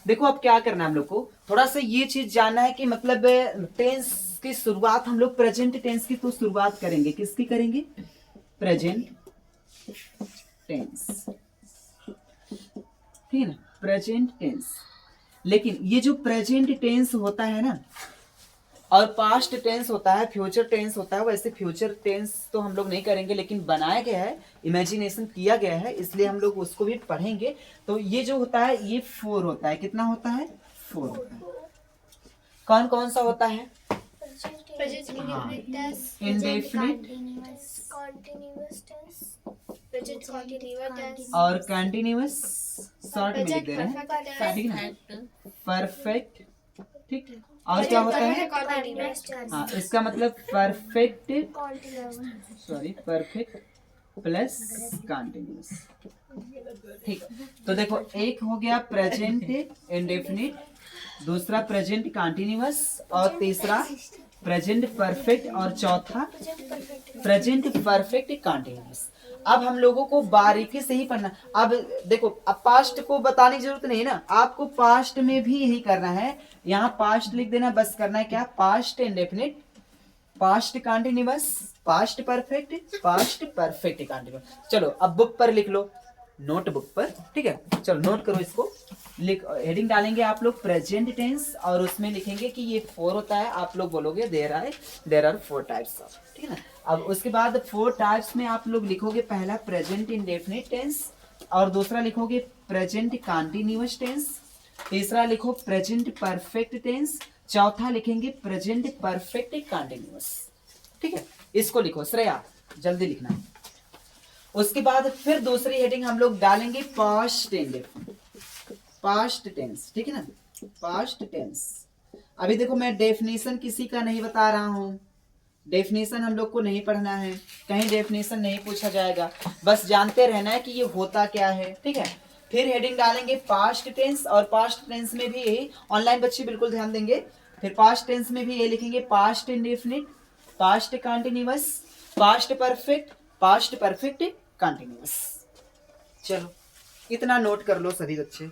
देखो अब क्या करना है हम लोग को, थोड़ा सा ये चीज जानना है कि मतलब टेंस की शुरुआत हम लोग प्रेजेंट टेंस की तो शुरुआत करेंगे, किसकी करेंगे? प्रेजेंट टेंस, ठीक है ना, प्रेजेंट टेंस। लेकिन ये जो प्रेजेंट टेंस होता है ना, और पास्ट टेंस होता है, फ्यूचर टेंस होता है। वैसे फ्यूचर टेंस तो हम लोग नहीं करेंगे, लेकिन बनाया गया है, इमेजिनेशन किया गया है, इसलिए हम लोग उसको भी पढ़ेंगे। तो ये जो होता है ये 4 होता है। कितना होता है? 4 होता है। कौन कौन सा होता है? इंडेफिनिट और कंटिन्यूअस, शॉर्ट में लिख दे रहे हैं, परफेक्ट, ठीक। और क्या होता है? हाँ इसका मतलब perfect, sorry perfect plus continuous, ठीक। तो देखो एक हो गया प्रेजेंट इंडेफिनिट, दूसरा प्रेजेंट कंटिन्यूअस, और तीसरा प्रेजेंट परफेक्ट, और चौथा प्रेजेंट परफेक्ट कंटिन्यूअस। अब हम लोगों को बारीकी से ही पढ़ना। अब देखो, अब पास्ट को बताने की जरूरत नहीं है ना, आपको पास्ट में भी यही करना है। यहाँ पास्ट लिख देना, बस करना है क्या, past indefinite, past continuous, past perfect, past perfect continuous. चलो अब बुक पर लिख लो, नोटबुक पर, ठीक है। चलो नोट करो इसको, लिख, हेडिंग डालेंगे आप लोग प्रेजेंट टेंस, और उसमें लिखेंगे कि ये 4 होता है, आप लोग बोलोगे देयर आर 4 टाइप्स ऑफ, ठीक है ना। अब उसके बाद 4 टाइप्स में आप लोग लिखोगे, पहला प्रेजेंट इंडेफिनिट टेंस, और दूसरा लिखोगे प्रेजेंट कंटिन्यूअस टेंस, तीसरा लिखो प्रेजेंट परफेक्ट टेंस, चौथा लिखेंगे प्रेजेंट परफेक्ट कंटिन्यूअस, ठीक है। इसको लिखो श्रेया, जल्दी लिखना। उसके बाद फिर दूसरी हेडिंग हम लोग डालेंगे पास्ट इंडेफिनिट, पास्ट टेंस, ठीक है ना, पास्ट टेंस। अभी देखो मैं डेफिनेशन किसी का नहीं बता रहा हूं, डेफिनेशन हम लोग को नहीं पढ़ना है, कहीं डेफिनेशन नहीं पूछा जाएगा, बस जानते रहना है कि ये होता क्या है, ठीक है। फिर हेडिंग डालेंगे पास्ट टेंस, और पास्ट टेंस में भी यही, ऑनलाइन बच्चे बिल्कुल ध्यान देंगे, फिर पास्ट टेंस में भी ये लिखेंगे past indefinite, past continuous, past perfect, past perfect continuous. चलो इतना नोट कर लो सभी बच्चे,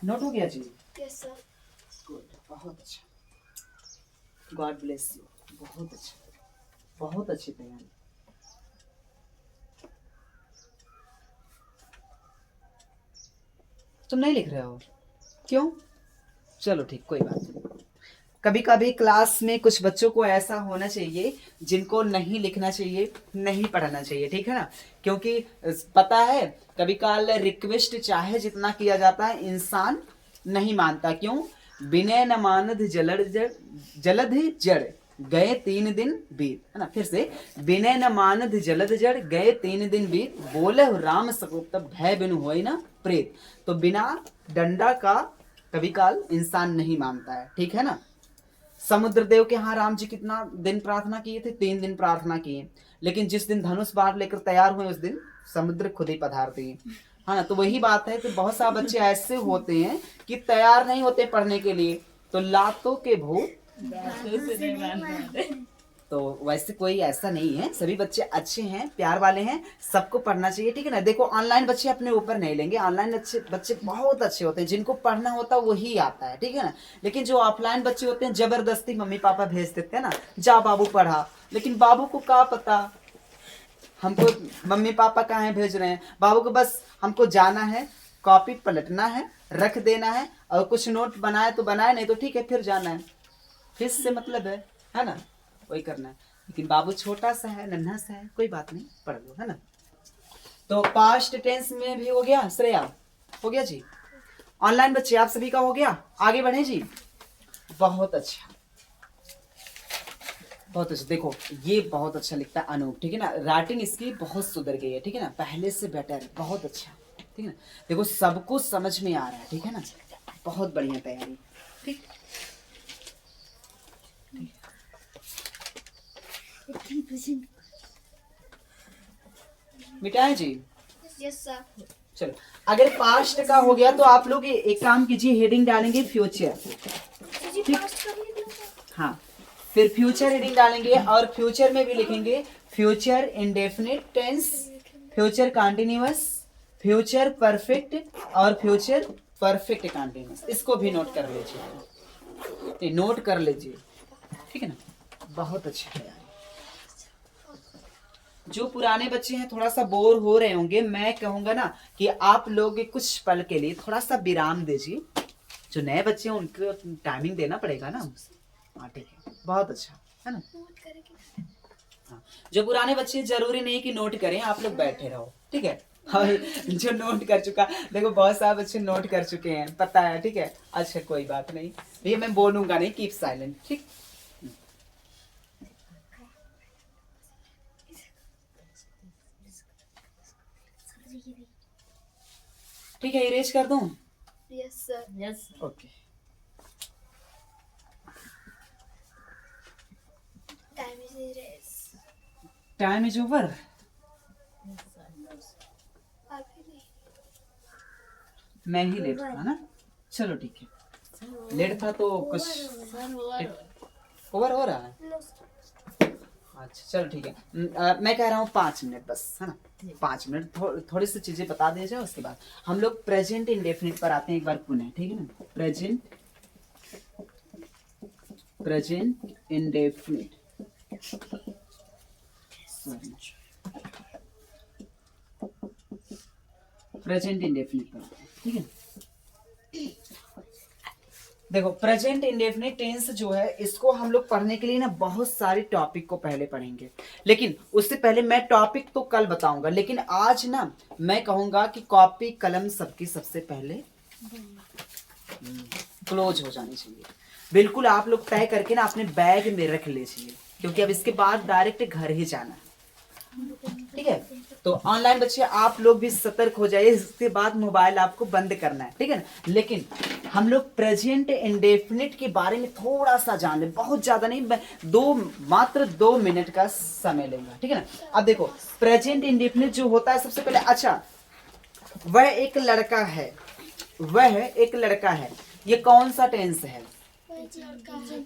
नोट हो गया जी? Yes sir. गुड, बहुत अच्छा, गॉड ब्लेस यू, बहुत अच्छा, बहुत अच्छी तैयारी। तुम नहीं लिख रहे हो क्यों? चलो ठीक, कोई बात नहीं। कभी कभी क्लास में कुछ बच्चों को ऐसा होना चाहिए जिनको नहीं लिखना चाहिए, नहीं पढ़ना चाहिए, ठीक है ना, क्योंकि पता है कभी काल रिक्वेस्ट चाहे जितना किया जाता है, इंसान नहीं मानता। क्यों? विनय न मानद जलद जड़ गए 3 दिन बीत, है ना, फिर से, विनय न मानद जलद जड़ गए 3 दिन बीत, बोले राम सकुप्त भय बिनु होई ना प्रेत। तो बिना डंडा का कभी काल इंसान नहीं मानता है, ठीक है ना। समुद्र देव के यहाँ राम जी कितना दिन प्रार्थना किए थे? 3 दिन प्रार्थना किए, लेकिन जिस दिन धनुष बाण लेकर तैयार हुए उस दिन समुद्र खुद ही पधार दिए, है ना। तो वही बात है कि बहुत सारे बच्चे ऐसे होते हैं कि तैयार नहीं होते पढ़ने के लिए, तो लातों के भूत, तो वैसे कोई ऐसा नहीं है, सभी बच्चे अच्छे हैं, प्यार वाले हैं, सबको पढ़ना चाहिए, ठीक है ना। देखो ऑनलाइन बच्चे अपने ऊपर नहीं लेंगे, ऑनलाइन अच्छे बच्चे बहुत अच्छे होते हैं, जिनको पढ़ना होता है वही आता है, ठीक है ना। लेकिन जो ऑफलाइन बच्चे होते हैं जबरदस्ती मम्मी पापा भेज देते हैं ना, जा बाबू पढ़ा, लेकिन बाबू को क्या पता हमको मम्मी पापा कहाँ भेज रहे हैं, बाबू को बस हमको जाना है, कॉपी पलटना है, रख देना है, और कुछ नोट बनाए तो बनाए, नहीं तो ठीक है फिर जाना है, फिर से मतलब है ना, वही करना है। लेकिन बाबू छोटा सा है, नन्हा सा है, कोई बात नहीं, पढ़ लो, है ना। तो पास्ट टेंस में भी हो गया श्रेया, हो गया जी। ऑनलाइन बच्चे आप सभी का हो गया, आगे बढ़े जी। बहुत अच्छा, बहुत अच्छा। देखो ये बहुत अच्छा लिखता है अनूप, ठीक है ना, राइटिंग इसकी बहुत सुधर गई है, ठीक है ना, पहले से बेटर, बहुत अच्छा, ठीक है ना। देखो सबको समझ में आ रहा है, ठीक है ना, बहुत बढ़िया तैयारी, ठीक। मिटाए जी? Yes sir. चलो अगर पास्ट का हो गया तो आप लोग एक काम कीजिए, हेडिंग डालेंगे फ्यूचर, जी पास्ट कर लीजिए सर। हाँ, फिर फ्यूचर हेडिंग डालेंगे, और फ्यूचर में भी लिखेंगे future indefinite tense, future continuous, future perfect, और फ्यूचर परफेक्ट कंटिन्यूअस। इसको भी नोट कर लीजिए, नोट कर लीजिए, ठीक है ना, बहुत अच्छा है। जो पुराने बच्चे हैं थोड़ा सा बोर हो रहे होंगे, मैं कहूंगा ना कि आप लोग कुछ पल के लिए थोड़ा सा विराम दीजिए, जो नए बच्चे हैं उनको टाइमिंग देना पड़ेगा ना। हाँ ठीक है, बहुत अच्छा, है ना। हाँ, जो पुराने बच्चे जरूरी नहीं कि नोट करें, आप लोग बैठे रहो, ठीक है। और जो नोट कर चुका, देखो बहुत सारे बच्चे नोट कर चुके हैं, पता है, ठीक है। अच्छा कोई बात नहीं भैया, मैं बोलूंगा नहीं, कीप साइलेंट, ठीक। ठीक है, इरेज कर दूं? Yes sir. Yes okay. Time is erase. Time is over. अभी नहीं। मैं ही लेट था ना, चलो ठीक है, लेट था तो कुछ सर ओवर हो रहा है। लो सर। अच्छा चलो ठीक है। मैं कह रहा हूँ 5 मिनट बस, है ना? 5 मिनट थोड़ी सी चीजें बता दिया जाए, उसके बाद हम लोग प्रेजेंट इंडेफिनिट पर आते हैं एक बार पुनः, ठीक है ना? प्रेजेंट इंडेफिनिट, प्रेजेंट इंडेफिनिट पर आते हैं, ठीक है? देखो प्रेजेंट इंडेफिनिट टेंस जो है, इसको हम लोग पढ़ने के लिए ना बहुत सारे टॉपिक को पहले पढ़ेंगे, लेकिन उससे पहले मैं टॉपिक तो कल बताऊंगा, लेकिन आज ना मैं कहूंगा कि कॉपी कलम सबकी सबसे पहले क्लोज हो जानी चाहिए। बिल्कुल आप लोग तय करके ना अपने बैग में रख लीजिए, क्योंकि अब इसके बाद डायरेक्ट घर ही जाना है, ठीक है? तो ऑनलाइन बच्चे आप लोग भी सतर्क हो जाइए, इसके बाद मोबाइल आपको बंद करना है, ठीक है ना? लेकिन हम लोग प्रेजेंट इंडेफिनिट के बारे में थोड़ा सा जान लें, बहुत ज्यादा नहीं, मात्र 2 मिनट का समय लेंगे, ठीक है ना? अब देखो प्रेजेंट इंडेफिनिट जो होता है, सबसे पहले अच्छा वह एक लड़का है, ये कौन सा टेंस है?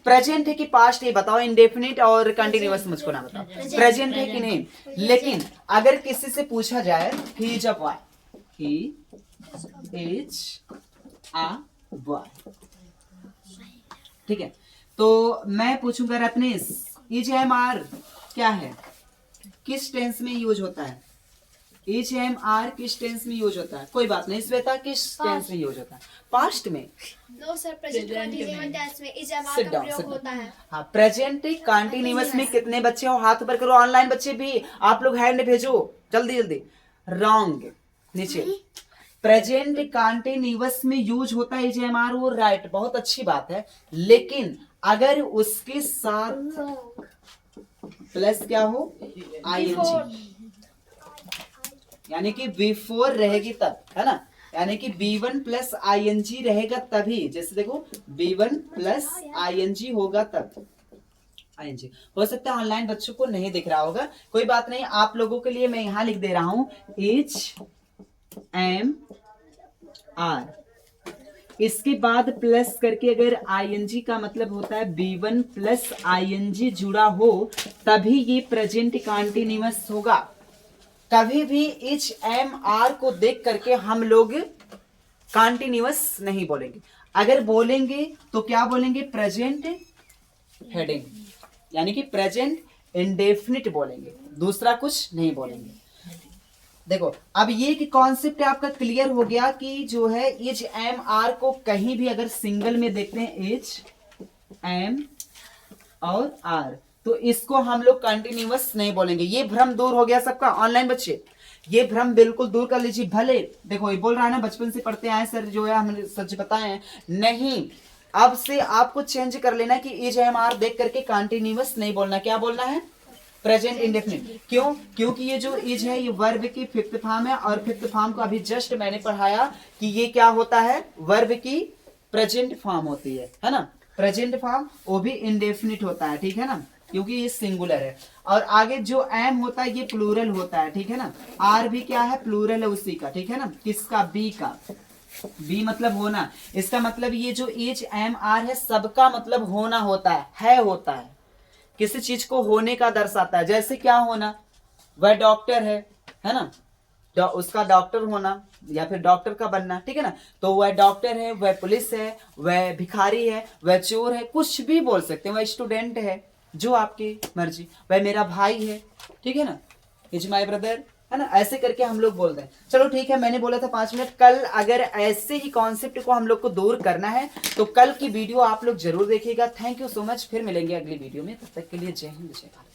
प्रेजेंट है कि पास्ट, ये बताओ। इंडेफिनिट और कंटिन्यूअस मुझको ना बताओ, प्रेजेंट है कि नहीं? लेकिन अगर किसी से पूछा जाए ही इज अ बॉय, ठीक है? तो मैं पूछूंगा रत्नेश, इज एम आर क्या है, किस टेंस में यूज होता है? इज एम आर किस टेंस में यूज होता है? कोई बात नहीं, श्वेता किस टेंस में यूज होता है? पास्ट में? No sir, present continuous tense में इज एम आर Sit का down, प्रयोग sit down. होता है। हाँ, प्रेजेंट कंटिन्यूअस में कितने बच्चे हो? हाथ ऊपर करो। ऑनलाइन बच्चे भी आप लोग हैंड भेजो जल्दी जल्दी। रॉन्ग, नीचे। प्रेजेंट कंटिन्यूअस में यूज होता है इज एम आर, वो राइट, बहुत अच्छी बात है, लेकिन अगर उसके साथ प्लस क्या हो, आईएनजी, यानी कि बिफोर रहेगी तब, है ना? यानी कि B1 प्लस आईएनजी रहेगा तभी, जैसे देखो B1 प्लस आईएनजी होगा तब। आईएनजी हो सकता है ऑनलाइन बच्चों को नहीं दिख रहा होगा, कोई बात नहीं, आप लोगों के लिए मैं यहां लिख दे रहा हूं एच एम आर, इसके बाद प्लस करके अगर आईएनजी का मतलब होता है B1 प्लस आईएनजी जुड़ा हो तभी ये प्रेजेंट कंटीन्यूअस होगा। कभी भी एच एम आर को देख करके हम लोग कंटीन्यूअस नहीं बोलेंगे, अगर बोलेंगे तो क्या बोलेंगे? प्रेजेंट हेडिंग, यानी कि प्रेजेंट इंडेफिनिट बोलेंगे, दूसरा कुछ नहीं बोलेंगे। देखो अब ये कि कॉन्सेप्ट आपका क्लियर हो गया कि जो है एच एम आर को कहीं भी अगर सिंगल में देखते हैं एच एम और आर, तो इसको हम लोग कंटिन्यूअस नहीं बोलेंगे। ये भ्रम दूर हो गया सबका? ऑनलाइन बच्चे ये भ्रम बिल्कुल दूर कर लीजिए। भले देखो ये बोल रहा है ना बचपन से पढ़ते आए सर, जो है हमने सच बताए हैं, नहीं, अब से आपको चेंज कर लेना कि इज एम आर देख करके कंटिन्यूअस नहीं बोलना, क्या बोलना है? Present indefinite. क्यों? क्योंकि ये जो इज है ये वर्ब की फिफ्थ फॉर्म है, और फिफ्थ फॉर्म को अभी जस्ट मैंने पढ़ाया कि ये क्या होता है? वर्ब की प्रेजेंट फॉर्म होती है ना? प्रेजेंट फॉर्म वो भी इंडेफिनिट होता है, ठीक है ना? क्योंकि ये सिंगुलर है, और आगे जो एम होता है ये प्लूरल होता है, ठीक है ना? आर भी क्या है? प्लूरल है उसी का, ठीक है ना? किसका? बी का। बी मतलब होना, इसका मतलब ये जो एच एम आर है सबका मतलब होना होता है होता है, किसी चीज को होने का दर्शाता है। जैसे क्या होना? वह डॉक्टर है ना? उसका डॉक्टर होना या फिर डॉक्टर का बनना, ठीक है ना? तो वह डॉक्टर है, वह पुलिस है, वह भिखारी है, वह चोर है, कुछ भी बोल सकते हैं। वह स्टूडेंट है, जो आपकी मर्जी, वह मेरा भाई है, ठीक है ना? इज माई ब्रदर, है ना? ऐसे करके हम लोग बोलते हैं। चलो ठीक है, मैंने बोला था 5 मिनट। कल अगर ऐसे ही कॉन्सेप्ट को हम लोग को दूर करना है तो कल की वीडियो आप लोग जरूर देखिएगा। थैंक यू सो मच, फिर मिलेंगे अगली वीडियो में, तब तक के लिए जय हिंद जय भारत।